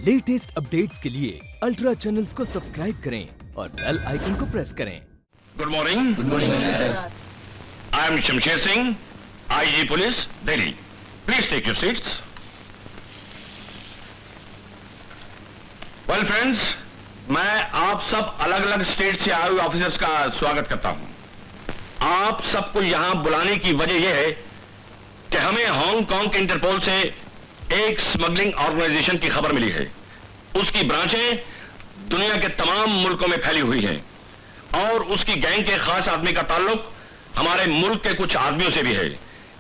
Latest updates के लिए ultra channels को सब्सक्राइब करें और बेल आइकन को प्रेस करें। Good morning. Good morning sir. I am Shamsher Singh, IG police, Delhi. Please take your seats. Well friends, मैं आप सब अलग अलग स्टेट से आए हुए ऑफिसर्स का स्वागत करता हूं। आप सबको यहां बुलाने की वजह यह है कि हमें हांगकांग के इंटरपोल से एक स्मगलिंग ऑर्गेनाइजेशन की खबर मिली है। उसकी ब्रांचें दुनिया के तमाम मुल्कों में फैली हुई हैं और उसकी गैंग के खास आदमी का ताल्लुक हमारे मुल्क के कुछ आदमियों से भी है।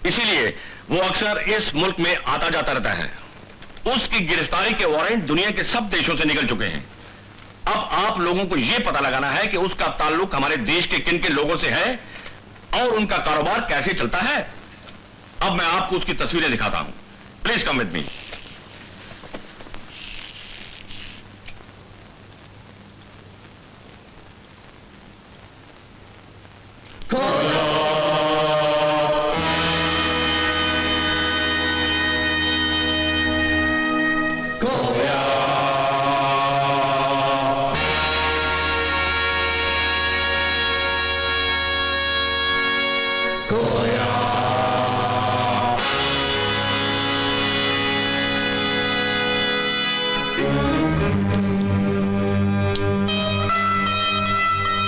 इसीलिए वो अक्सर इस मुल्क में आता जाता रहता है। उसकी गिरफ्तारी के वारंट दुनिया के सब देशों से निकल चुके हैं। अब आप लोगों को यह पता लगाना है कि उसका ताल्लुक हमारे देश के किन किन लोगों से है और उनका कारोबार कैसे चलता है। अब मैं आपको उसकी तस्वीरें दिखाता हूं। Please come with me.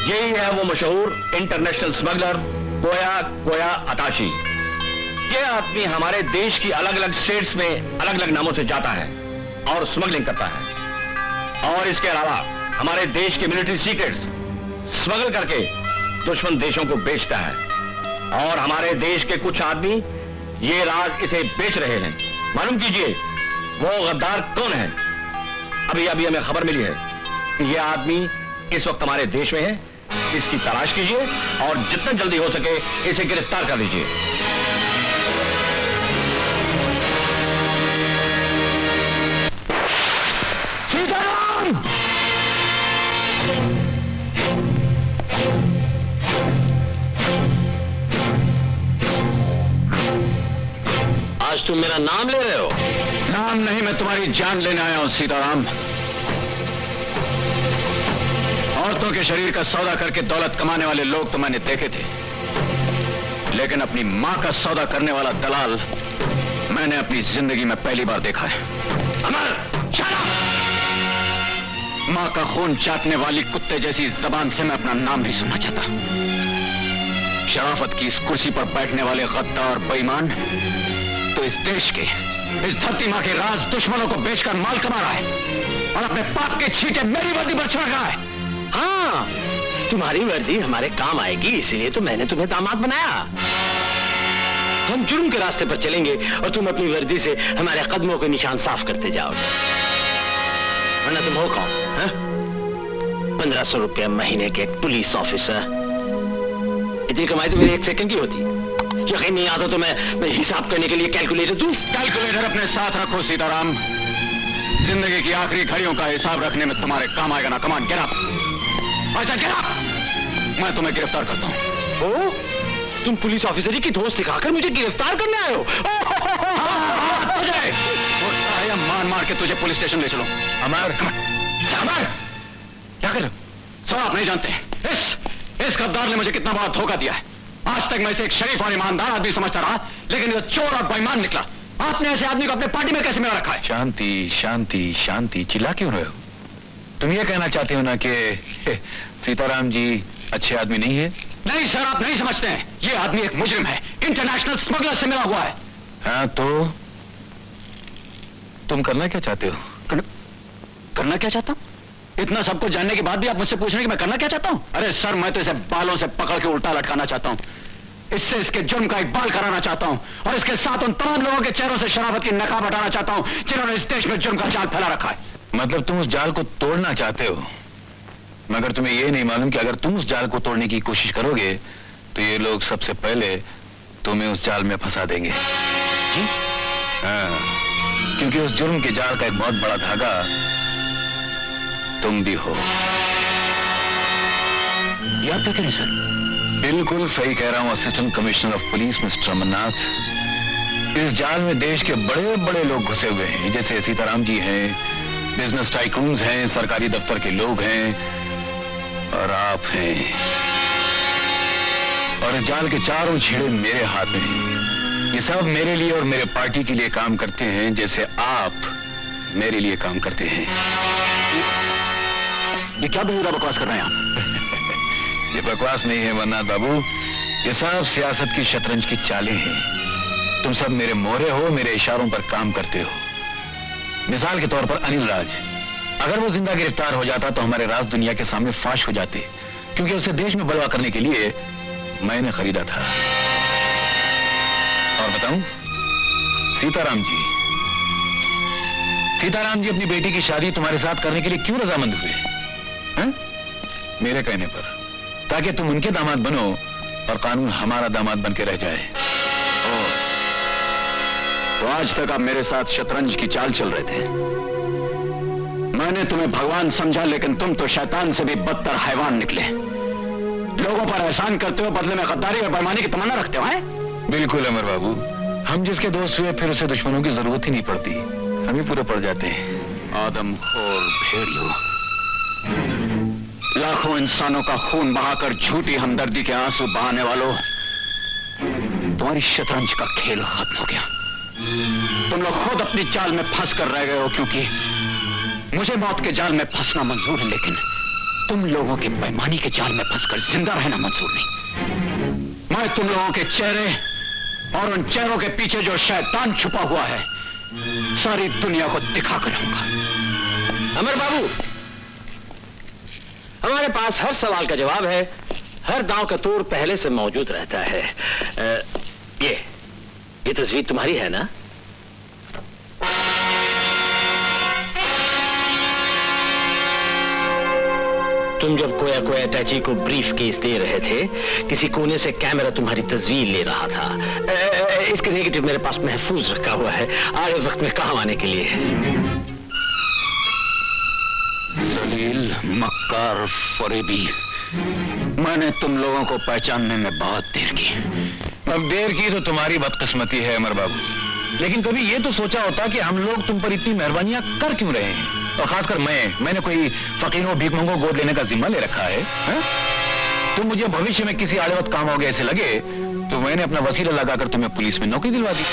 यही है वो मशहूर इंटरनेशनल स्मगलर कोया अताशी। ये आदमी हमारे देश की अलग अलग स्टेट्स में अलग अलग नामों से जाता है और स्मगलिंग करता है। और इसके अलावा हमारे देश के मिलिट्री सीक्रेट्स स्मगल करके दुश्मन देशों को बेचता है। और हमारे देश के कुछ आदमी ये राज इसे बेच रहे हैं। मालूम कीजिए वो गद्दार कौन है। अभी अभी हमें खबर मिली है कि ये आदमी इस वक्त हमारे देश में है। इसकी तलाश कीजिए और जितना जल्दी हो सके इसे गिरफ्तार कर लीजिए। सीताराम! आज तुम मेरा नाम ले रहे हो? नाम नहीं, मैं तुम्हारी जान लेने आया हूं सीताराम। औरतों के शरीर का सौदा करके दौलत कमाने वाले लोग तो मैंने देखे थे, लेकिन अपनी मां का सौदा करने वाला दलाल मैंने अपनी जिंदगी में पहली बार देखा है। अमर, शट अप! मां का खून चाटने वाली कुत्ते जैसी जबान से मैं अपना नाम नहीं सुनना चाहता। शराफत की इस कुर्सी पर बैठने वाले गद्दार बेईमान तो इस देश के, इस धरती मां के राज दुश्मनों को बेचकर माल कमा रहा है और अपने पाप के छींटे मेरी वर्दी पर छिड़क रहा है। हाँ, तुम्हारी वर्दी हमारे काम आएगी, इसलिए तो मैंने तुम्हें दामाद बनाया। हम जुर्म के रास्ते पर चलेंगे और तुम अपनी वर्दी से हमारे कदमों के निशान साफ करते जाओगे। वरना तुम हो कौन? 1500 रुपया महीने के एक पुलिस ऑफिसर। इतनी कमाई तो मेरी एक सेकंड की होती। यकीन नहीं आता तो मैं हिसाब करने के लिए कैलकुलेटर दूं? कैलकुलेटर अपने साथ रखो सीताराम। जिंदगी की आखिरी घड़ियों का हिसाब रखने में तुम्हारे काम आएगा ना। कमान गेट अप। अच्छा गेट अप। मैं तुम्हें गिरफ्तार करता हूं। ओ, तुम पुलिस ऑफिसर की दोस्त दिखाकर मुझे गिरफ्तार करने आए हो? तुझे मार मार के तुझे पुलिस स्टेशन ले चलो। अमर, अमर, क्या कर? सब आप नहीं जानते इस गद्दार ने मुझे कितना बड़ा धोखा दिया है। आज तक मैं इसे एक शरीफ और ईमानदार आदमी समझता रहा, लेकिन ये चोर और बेईमान निकला। आपने ऐसे आदमी को अपने पार्टी में कैसे मिला रखा है? शांति शांति शांति, चिल्ला क्यों रहे हो? तुम ये कहना चाहते हो ना कि सीताराम जी अच्छे आदमी नहीं है? नहीं सर, आप नहीं समझते हैं। ये आदमी एक मुजरिम है, इंटरनेशनल स्मगलर से मिला हुआ है। हाँ, तो तुम करना क्या चाहते हो? करना क्या चाहता हूँ? इतना सबको जानने के बाद भी आप मुझसे पूछ रहे हैं कि मैं करना क्या चाहता हूँ? अरे सर, मैं तो इसे बालों से पकड़ के उल्टा लटकाना चाहता हूँ। इससे इसके जुर्म का इकबाल कराना चाहता हूं और इसके साथ उन तमाम लोगों के चेहरों से शराफत की नकाब हटाना चाहता हूं जिन्होंने इस देश में जुर्म का जाल फैला रखा है। मतलब तुम उस जाल को तोड़ना चाहते हो, मगर तुम्हें यह नहीं मालूम कि अगर तुम उस जाल को तोड़ने की कोशिश करोगे तो ये लोग सबसे पहले तुम्हें उस जाल में फंसा देंगे। हाँ, क्योंकि उस जुर्म के जाल का एक बहुत बड़ा धागा तुम भी हो। ये आप क्या कह रहे हैं सर? बिल्कुल सही कह रहा हूं assistant commissioner of police mister Amarnath. इस जाल में देश के बड़े बड़े लोग घुसे हुए हैं, जैसे सीताराम जी हैं, बिजनेस टाइकून्स हैं, सरकारी दफ्तर के लोग हैं, और आप हैं। और इस जाल के चारों छेड़े मेरे हाथ में हैं। ये सब मेरे लिए और मेरे पार्टी के लिए काम करते हैं, जैसे आप मेरे लिए काम करते हैं। ये क्या बेहुदा बकवास कर रहे हैं आप? ये बकवास नहीं है मन्नाथ बाबू, ये सब सियासत की शतरंज की चालें हैं। तुम सब मेरे मोहरे हो, मेरे इशारों पर काम करते हो। मिसाल के तौर पर अनिल राज, अगर वो जिंदा गिरफ्तार हो जाता तो हमारे राज दुनिया के सामने फाश हो जाते, क्योंकि उसे देश में बलवा करने के लिए मैंने खरीदा था। और बताऊं, सीताराम जी अपनी बेटी की शादी तुम्हारे साथ करने के लिए क्यों रजामंद हुए? हैं? मेरे कहने पर, ताकि तुम उनके दामाद बनो और कानून हमारा दामाद बन के रह जाए। तो आज तक आप मेरे साथ शतरंज की चाल चल रहे थे। मैंने तुम्हें भगवान समझा, लेकिन तुम तो शैतान से भी बदतर हैवान निकले। लोगों पर एहसान करते हो, बदले में गद्दारी और बेईमानी की तमन्ना रखते हो, हैं? बिल्कुल अमर बाबू, हम जिसके दोस्त हुए फिर उसे दुश्मनों की जरूरत ही नहीं पड़ती, हम ही पूरे पड़ जाते हैं। आदमखोर भेड़ियों, लाखों इंसानों का खून बहाकर झूठी हमदर्दी के आंसू बहाने वालों, तुम्हारी शतरंज का खेल खत्म हो गया। तुम लोग खुद अपनी चाल में फंस कर रह गए हो, क्योंकि मुझे मौत के जाल में फंसना मंजूर है, लेकिन तुम लोगों के बेईमानी के जाल में फंसकर जिंदा रहना मंजूर नहीं। मैं तुम लोगों के चेहरे और उन चेहरों के पीछे जो शैतान छुपा हुआ है, सारी दुनिया को दिखा कर रहूंगा। अमर बाबू, हमारे पास हर सवाल का जवाब है, हर दांव का तोड़ पहले से मौजूद रहता है। ये तस्वीर तुम्हारी है ना? तुम जब कोया कोया अटैची को ब्रीफ केस दे रहे थे, किसी कोने से कैमरा तुम्हारी तस्वीर ले रहा था। इसके नेगेटिव मेरे पास महफूज रखा हुआ है, आगे वक्त में काम आने के लिए। जलील, मक्कार, फरेबी, मैंने तुम लोगों को पहचानने में बहुत देर की। अब देर की तो तुम्हारी बदकिस्मती है अमर बाबू, लेकिन कभी ये तो सोचा होता कि हम लोग तुम पर इतनी मेहरबानियां कर क्यों रहे हैं? और खासकर मैंने कोई फकीरों भीखमंगों गोद लेने का जिम्मा ले रखा है? तुम मुझे भविष्य में किसी आड़े वक्त काम हो गए ऐसे लगे तो मैंने अपना वसीला लगाकर तुम्हें पुलिस में नौकरी दिलवा दी।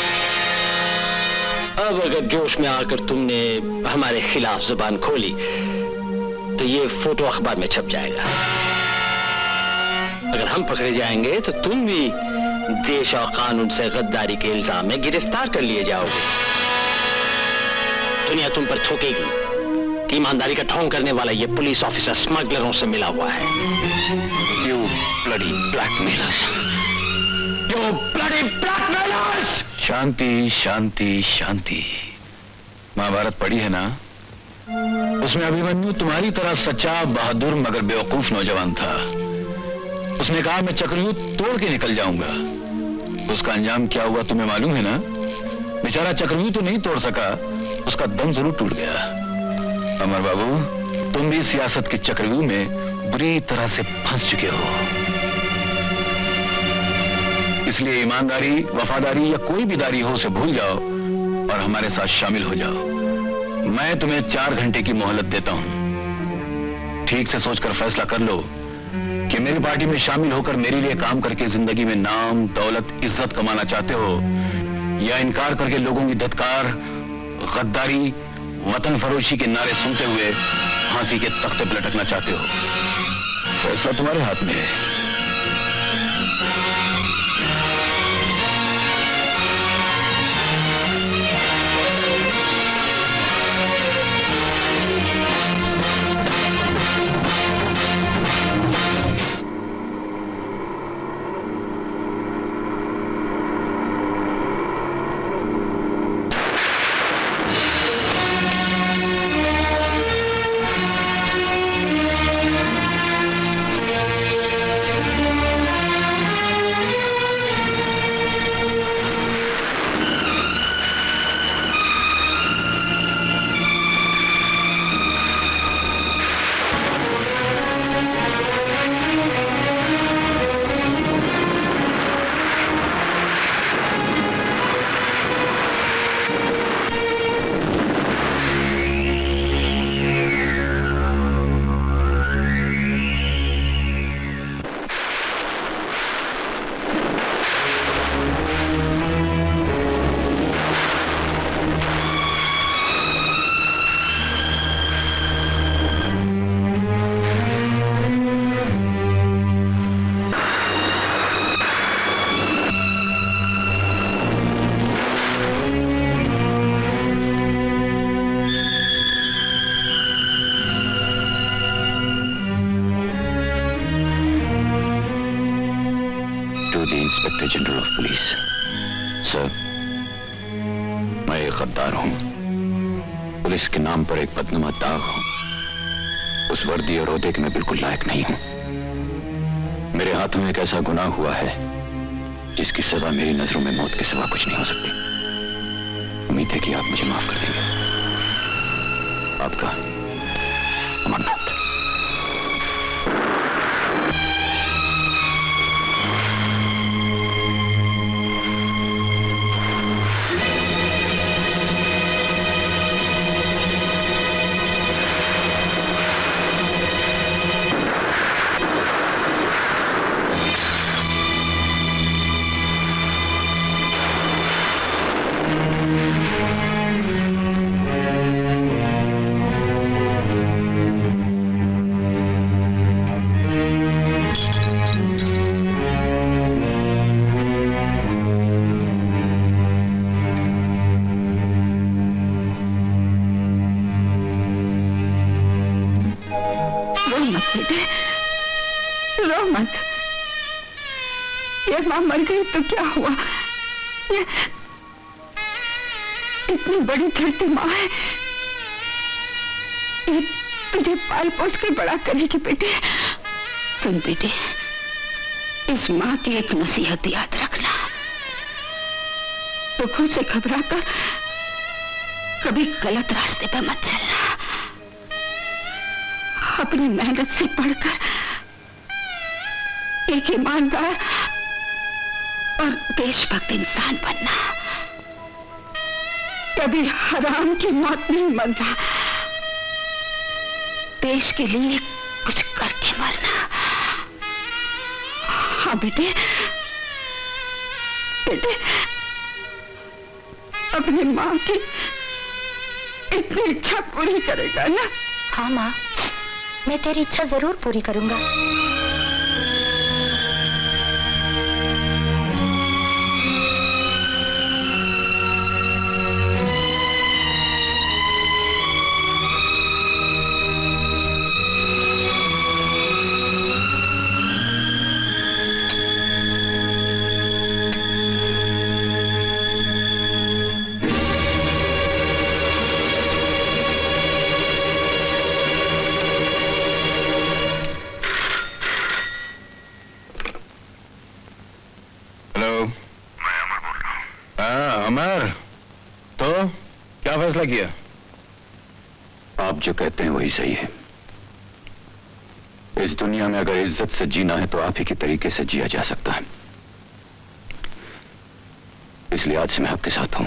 अब अगर जोश में आकर तुमने हमारे खिलाफ जुबान खोली तो ये फोटो अखबार में छप जाएगा। अगर हम पकड़े जाएंगे तो तुम भी देश और कानून से गद्दारी के इल्जाम में गिरफ्तार कर लिए जाओगे। दुनिया तुम पर थूकेगी कि ईमानदारी का ढोंग करने वाला ये पुलिस ऑफिसर स्मगलरों से मिला हुआ है। You bloody blackmailers! You bloody blackmailers! शांति शांति शांति। महाभारत पढ़ी है ना? उसमें अभिमन्यु तुम्हारी तरह सच्चा, बहादुर मगर बेवकूफ नौजवान था। उसने कहा मैं चक्रव्यूह तोड़ के निकल जाऊंगा। उसका अंजाम क्या हुआ तुम्हें मालूम है ना? बेचारा चक्रव्यूह तो नहीं तोड़ सका, उसका दम जरूर टूट गया। अमर बाबू, तुम भी सियासत के चक्रव्यूह में बुरी तरह से फंस चुके हो। इसलिए ईमानदारी, वफादारी या कोई भी दारी हो उसे भूल जाओ और हमारे साथ शामिल हो जाओ। मैं तुम्हें 4 घंटे की मोहलत देता हूं। ठीक से सोचकर फैसला कर लो कि मेरी पार्टी में शामिल होकर मेरे लिए काम करके जिंदगी में नाम, दौलत, इज्जत कमाना चाहते हो, या इनकार करके लोगों की धत्कार, गद्दारी, वतन फरोशी के नारे सुनते हुए फांसी के तख्ते पर लटकना चाहते हो। फैसला तुम्हारे हाथ में है। Inspector general of police. Sir, मैं एक गद्दार हूं, पुलिस के नाम पर एक बदनुमा दाग हूं। उस वर्दी और ओहदे के मैं बिल्कुल लायक नहीं हूं। मेरे हाथों में एक ऐसा गुनाह हुआ है जिसकी सजा मेरी नजरों में मौत के सिवा कुछ नहीं हो सकती। उम्मीद है कि आप मुझे माफ कर देंगे। आपका अमरनाथ। रो मत। ये मां मर गई तो क्या हुआ? ये इतनी बड़ी धरती मां है, ये तुझे पाल पोस कर बड़ा करेगी बेटे। सुन बेटे, इस मां की एक नसीहत याद रखना, दुखों से घबराकर कभी गलत रास्ते पर मत चलना। अपनी मेहनत से पढ़कर एक ईमानदार और देशभक्त इंसान बनना। कभी हराम की मौत नहीं मरना, देश के लिए कुछ करके मरना। हाँ बेटे, बेटे अपनी माँ की इतनी इच्छा पूरी करेगा ना? हाँ माँ, मैं तेरी इच्छा जरूर पूरी करूंगा। अमर, तो क्या फैसला किया? आप जो कहते हैं वही सही है। इस दुनिया में अगर इज्जत से जीना है तो आप ही के तरीके से जिया जा सकता है। इसलिए आज से मैं आपके साथ हूं।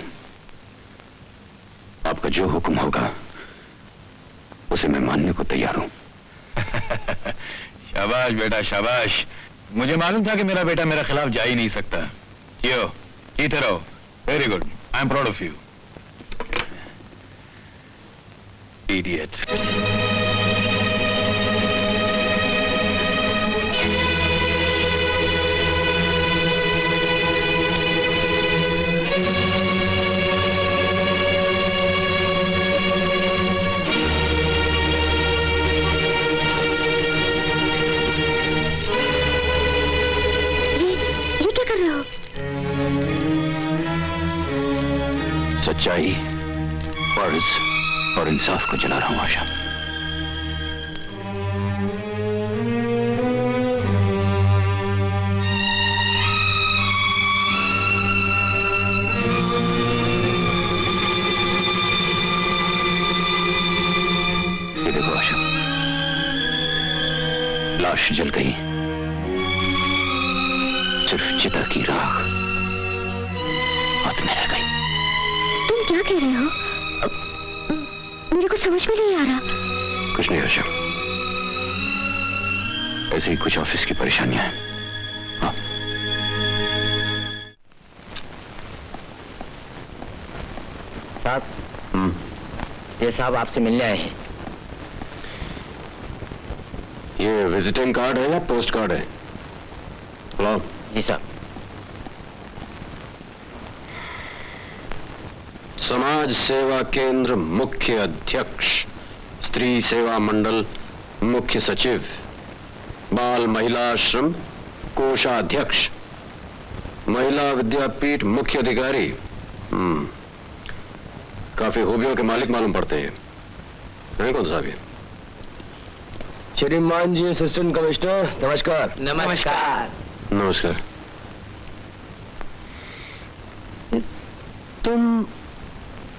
आपका जो हुक्म होगा उसे मैं मानने को तैयार हूं। शाबाश बेटा शाबाश। मुझे मालूम था कि मेरा बेटा मेरे खिलाफ जा ही नहीं सकता। जीते रहो। Very good, I am proud of you. Idiot. ये क्या कर रहे हो? सच्चाई, फर्ज और इंसाफ को जला रहा हूं आशा। ये देखो आशा, लाश जल गई, सिर्फ चिता की राख हाथ में रह गई। तुम क्या कह रहे हो? मेरे को समझ में नहीं आ रहा। कुछ नहीं आशा, ऐसे ही कुछ ऑफिस की परेशानियां हैं। हाँ। साहब, ये साहब आपसे मिलने आए हैं। ये विजिटिंग कार्ड है या पोस्ट कार्ड है? हेलो। जी साहब। समाज सेवा केंद्र मुख्य अध्यक्ष, स्त्री सेवा मंडल मुख्य सचिव, बाल महिला आश्रम कोषाध्यक्ष, महिला विद्यापीठ मुख्य अधिकारी। काफी खूबियों के मालिक मालूम पड़ते हैं। हैं कौन साहब ये? श्रीमान जी असिस्टेंट कमिश्नर, नमस्कार। नमस्कार। नमस्कार। तुम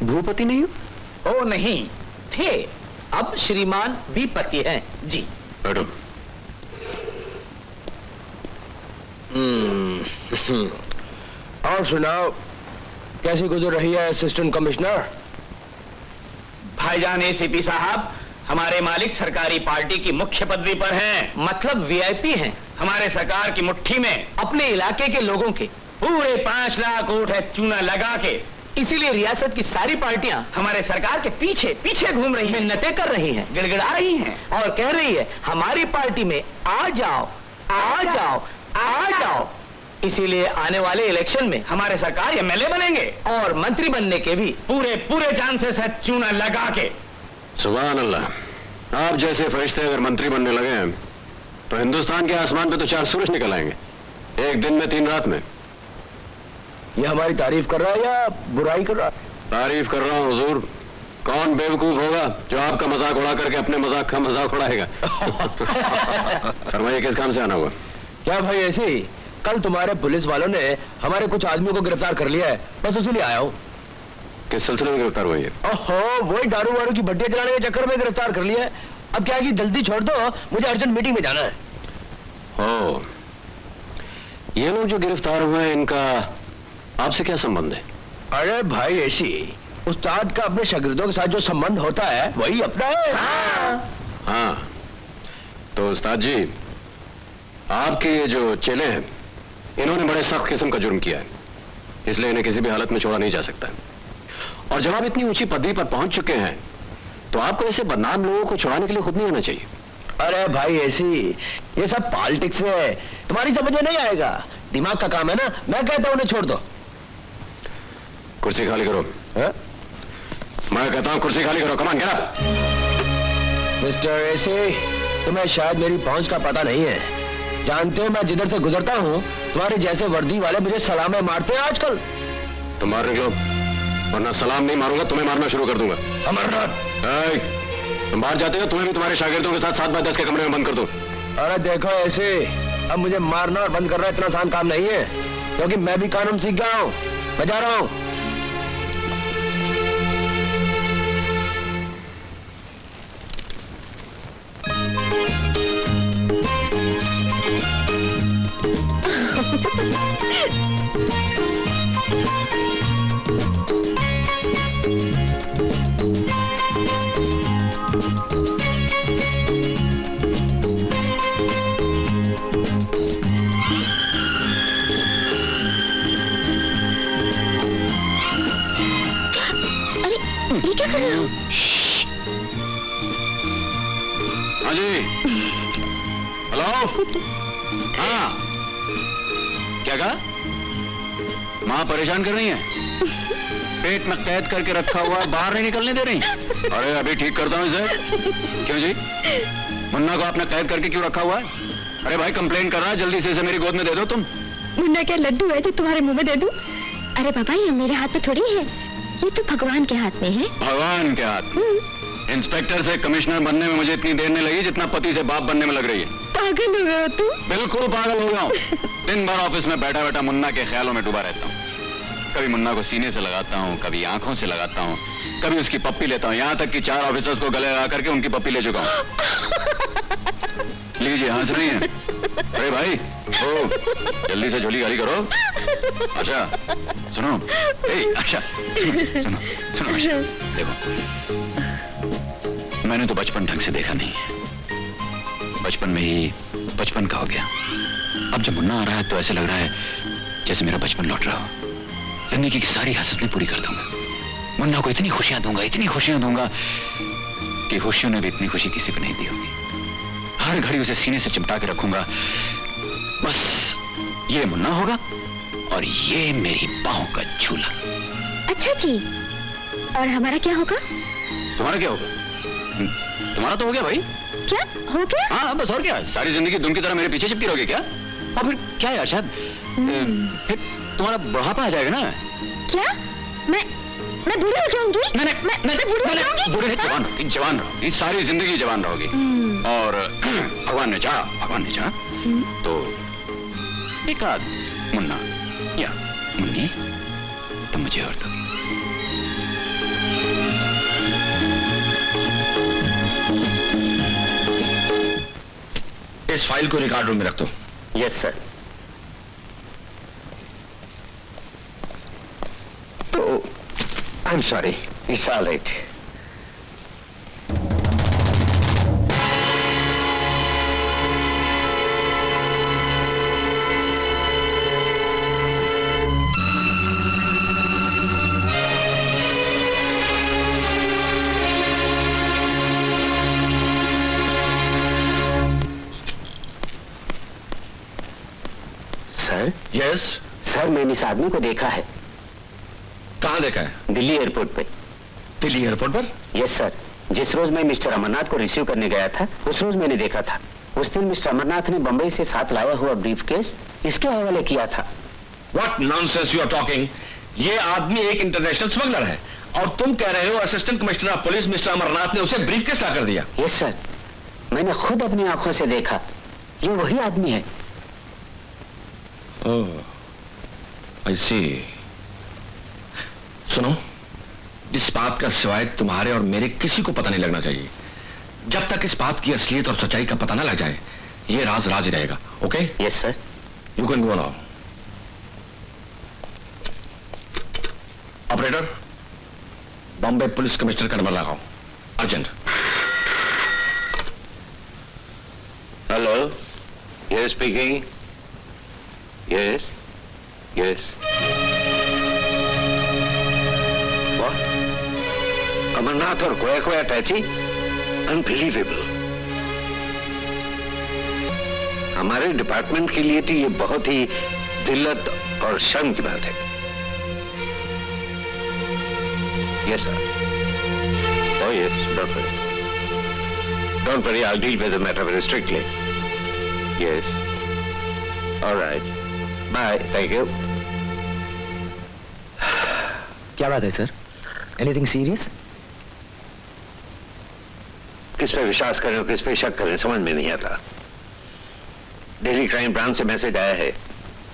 भूपति नहीं हो? ओ नहीं थे, अब श्रीमान विपति हैं जी। बैठो। और सुनाओ, कैसी गुजर रही है असिस्टेंट कमिश्नर? भाईजान एसीपी साहब, हमारे मालिक सरकारी पार्टी की मुख्य पदवी पर हैं, मतलब वीआईपी हैं। हमारे सरकार की मुट्ठी में अपने इलाके के लोगों के पूरे 5 लाख वोट है चूना लगा के, इसीलिए रियासत की सारी पार्टियां हमारे सरकार के पीछे पीछे घूम रही हैं, मिन्नतें कर रही हैं, गिड़गिड़ा रही हैं और कह रही है हमारी पार्टी में आ जाओ, आ जाओ, आ जाओ। इसीलिए आने वाले इलेक्शन में हमारे सरकार एमएलए बनेंगे और मंत्री बनने के भी पूरे पूरे चांसेस है चूना लगा के। सुभान अल्लाह, आप जैसे फरिश्ते अगर मंत्री बनने लगे हैं तो हिंदुस्तान के आसमान पे तो 4 सूरज निकल आएंगे, एक दिन में 3 रात में। ये हमारी तारीफ कर रहा है या बुराई कर रहा है? तारीफ कर रहा हूँ हुजूर। कौन बेवकूफ होगा जो आपका मजाक उड़ा करके अपने मजाक का मजाक उड़ाएगा? फरमाइए, किस काम से आना हुआ? क्या भाई ऐसे ही, कल तुम्हारे पुलिस वालों ने हमारे कुछ आदमियों को गिरफ्तार कर लिया है, बस उसी लिए आया हूँ। किस सिलसिले में गिरफ्तार हुई है? ओहो, वही दारू वारू की भट्टियां चलाने के चक्कर में गिरफ्तार कर लिया है। अब क्या है कि जल्दी छोड़ दो, मुझे अर्जेंट मीटिंग में जाना है। हो, ये लोग जो गिरफ्तार हुए हैं, इनका आपसे क्या संबंध है? अरे भाई ऐसी, उस्ताद का अपने शागिर्दों के साथ जो संबंध होता है वही अपना है। हाँ, तो उस्ताद जी, आपके ये जो चेले हैं, इन्होंने बड़े सख्त किस्म का जुर्म किया है, इसलिए इन्हें किसी भी हालत में छोड़ा नहीं जा सकता। और जब आप इतनी ऊंची पदवी पर पहुंच चुके हैं तो आपको ऐसे बदनाम लोगों को छुड़ाने के लिए खुद नहीं आना चाहिए। अरे भाई ऐसी, ये सब पॉलिटिक्स है, तुम्हारी समझ में नहीं आएगा। दिमाग का काम है ना, मैं कहता हूं उन्हें छोड़ दो। कुर्सी खाली करो। है? मैं कहता हूं कुर्सी खाली करो। कमान, गेट अप। मिस्टर ऐसी, तुम्हें शायद मेरी पहुंच का पता नहीं है। जानते हो मैं जिधर से गुजरता हूं, तुम्हारे जैसे वर्दी वाले मुझे सलामें मारते हैं आजकल। तुम बाहर निकलो, वरना सलाम नहीं मारूंगा, तुम्हें मारना शुरू कर दूंगा। अमरनाथ, तुम बाहर जाते हो, तुम्हें भी तुम्हारे शागिर्दों के साथ 7 बाय 10 के कमरे में बंद कर दूं। अरे देखो ऐसे, अब मुझे मारना और बंद करना इतना आसान काम नहीं है, क्योंकि मैं भी कानून सीख गया हूं। मैं जा रहा हूं। ये क्या कर रहे हो? हाँ जी, हेलो। हाँ, क्या कहा? माँ परेशान कर रही है, पेट में कैद करके रखा हुआ, बाहर नहीं निकलने दे रही। अरे अभी ठीक करता हूँ इसे। क्यों जी, मुन्ना को आपने कैद करके क्यों रखा हुआ है? अरे भाई कंप्लेन कर रहा है, जल्दी से इसे मेरी गोद में दे दो तुम। मुन्ना क्या लड्डू है जो तुम्हारे मुंह में दे दूं? अरे बाबा, ये मेरे हाथ में थोड़ी है, ये तो भगवान के हाथ में है। भगवान के हाथ में? इंस्पेक्टर से कमिश्नर बनने में मुझे इतनी देर नहीं लगी जितना पति से बाप बनने में लग रही है। पागल हो गए हो तुम? बिल्कुल पागल हो गया हूँ। दिन भर ऑफिस में बैठा बैठा मुन्ना के ख्यालों में डूबा रहता हूँ। कभी मुन्ना को सीने से लगाता हूँ, कभी आंखों से लगाता हूँ, कभी उसकी पप्पी लेता हूँ, यहाँ तक कि 4 ऑफिसर्स को गले लगा करके उनकी पप्पी ले चुका हूँ। लीजिए, हंस रही हैं। अरे भाई, ओ, जल्दी से झोली खाली करो। अच्छा सुनो, अच्छा सुनो सुनो, अच्छा देखो, मैंने तो बचपन ढंग से देखा नहीं है, बचपन में ही बचपन का हो गया। अब जब मुन्ना आ रहा है तो ऐसे लग रहा है जैसे मेरा बचपन लौट रहा हो। जिंदगी की सारी हसरतें पूरी कर दूंगा, मुन्ना को इतनी खुशियां दूंगा, इतनी खुशियां दूंगा कि खुशियों ने भी इतनी खुशी किसी को नहीं दी होगी। हर घड़ी उसे सीने से चिपटा के रखूंगा। बस ये मुन्ना होगा और ये मेरी बाहों का झूला। अच्छा जी, और हमारा क्या होगा? तुम्हारा क्या होगा? तुम्हारा तो हो गया भाई। क्या हो गया? हाँ बस, और क्या, सारी जिंदगी दुम की तरह मेरे पीछे चिपकी रहोगे क्या? और फिर क्या है अरशद, फिर तुम्हारा बुढ़ापा आ जाएगा ना। क्या मैं बूढ़ी हो जाऊंगी? मैं बूढ़ी हो जाऊंगी? बूढ़े नहीं, जवान रहोगी, जवान रहोगी, सारी जिंदगी जवान रहोगी। और भगवान ने चाहा तो एक आध मुन्ना या मुन्नी तुम मुझे और दोगी। इस फाइल को रिकॉर्ड रूम में रख दो। Yes sir. तो I am sorry, it's all right. Sir? Yes. Sir, मैंने इस आदमी को देखा है। कहाँ देखा है? दिल्ली एयरपोर्ट पे। दिल्ली एयरपोर्ट पर? Yes sir. जिस रोज मैं मिस्टर अमरनाथ को रिसीव करने गया था उस रोज मैंने देखा था। उस दिन मिस्टर अमरनाथ ने बंबई से साथ लाया हुआ ब्रीफकेस इसके हवाले किया था। What nonsense you are talking? ये आदमी एक इंटरनेशनल स्मगलर है और तुम कह रहे हो assistant commissioner of police mister Amarnath ने उसे ब्रीफकेस ला कर दिया। यस सर, मैंने खुद अपनी आंखों से देखा। ये वही आदमी है। Oh, I see. सुनो, इस बात का सिवाय तुम्हारे और मेरे किसी को पता नहीं लगना चाहिए। जब तक इस बात की असलियत और सच्चाई का पता न लग जाए ये राज राज ही रहेगा। Okay? Yes sir. You can go now. Operator, Bombay police commissioner का नंबर लगाओ, urgent. Hello, yes speaking. Yes yes. Amarnath और कोया अटैची? अनबिलीवेबल। हमारे डिपार्टमेंट के लिए तो ये बहुत ही जिल्लत और शर्म की बात है। Yes sir. Oh yes, don't worry. Don't worry, I will deal with the matter very strictly. Yes, alright, bye, thank you. क्या बात है सर? Anything serious? किस पे विश्वास करें और किस पे शक करें समझ में नहीं आता। दिल्ली क्राइम ब्रांच से मैसेज आया है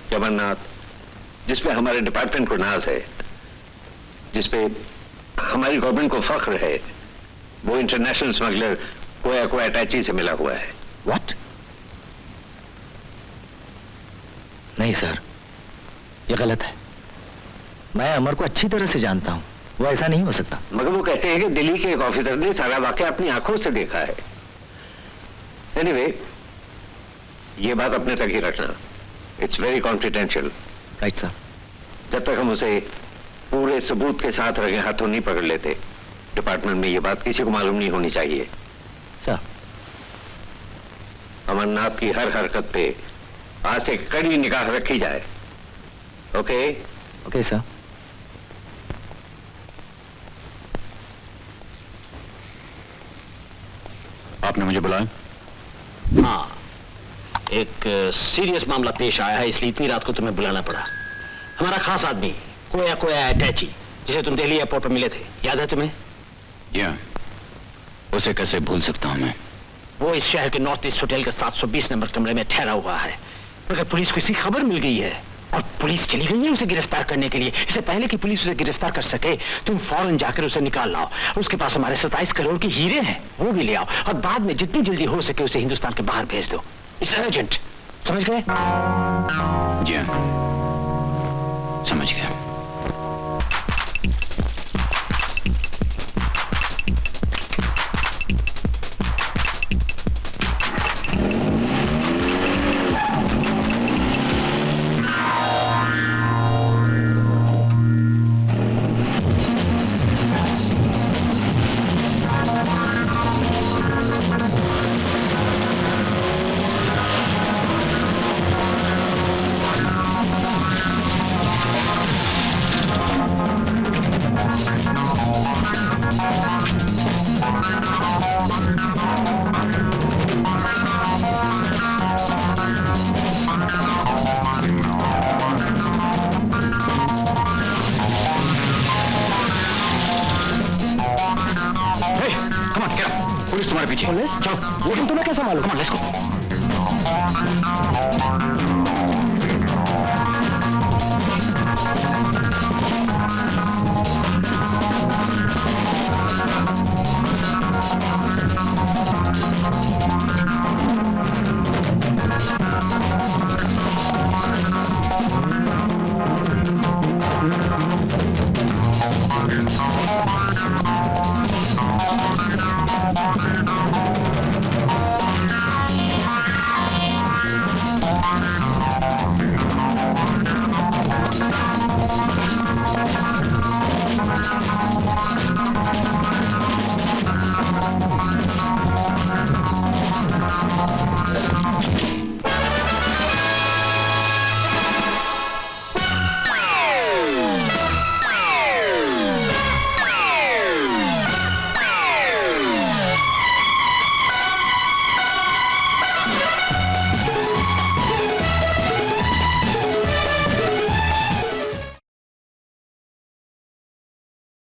कि अमरनाथ, जिसपे हमारे डिपार्टमेंट को नाज है, जिसपे हमारी गवर्नमेंट को फख्र है, वो इंटरनेशनल स्मगलर कोया अटैची से मिला हुआ है। व्हाट? नहीं सर, ये गलत है। मैं अमर को अच्छी तरह से जानता हूं, वो ऐसा नहीं हो सकता। मगर वो कहते हैं कि दिल्ली के एक ऑफिसर ने सारा वाकया अपनी आंखों से देखा है। एनीवे, ये बात अपने तक ही रखना। It's very confidential. Right sir. जब तक हम उसे पूरे सबूत के साथ रगे हाथों नहीं पकड़ लेते, डिपार्टमेंट में ये बात किसी को मालूम नहीं होनी चाहिए। सर। अमरनाथ की हर हरकत पे आज से कड़ी निगाह रखी जाए। ओके? Okay sir. आपने मुझे बुलाया? हाँ, एक सीरियस मामला पेश आया है, इसलिए इतनी रात को तुम्हें बुलाना पड़ा। हमारा खास आदमी कोया अटैची, जिसे तुम दिल्ली एयरपोर्ट पर मिले थे, याद है तुम्हें? जी हाँ, उसे कैसे भूल सकता हूं मैं। वो इस शहर के नॉर्थ ईस्ट होटल के 720 नंबर कमरे में ठहरा हुआ है, मगर पुलिस को इसकी खबर मिल गई है और पुलिस चली गई है उसे गिरफ्तार करने के लिए। इससे पहले कि पुलिस उसे गिरफ्तार कर सके, तुम फौरन जाकर उसे निकाल लाओ। उसके पास हमारे 27 करोड़ के हीरे हैं, वो भी ले आओ और बाद में जितनी जल्दी हो सके उसे हिंदुस्तान के बाहर भेज दो। इट्स अर्जेंट, समझ गए? जी हाँ, समझ गया। Come on, get up. Police तुम्हारे पीछे। पुलिस? चलो, लेकिन तुम्हें कैसे मालूम? Come on, let's go.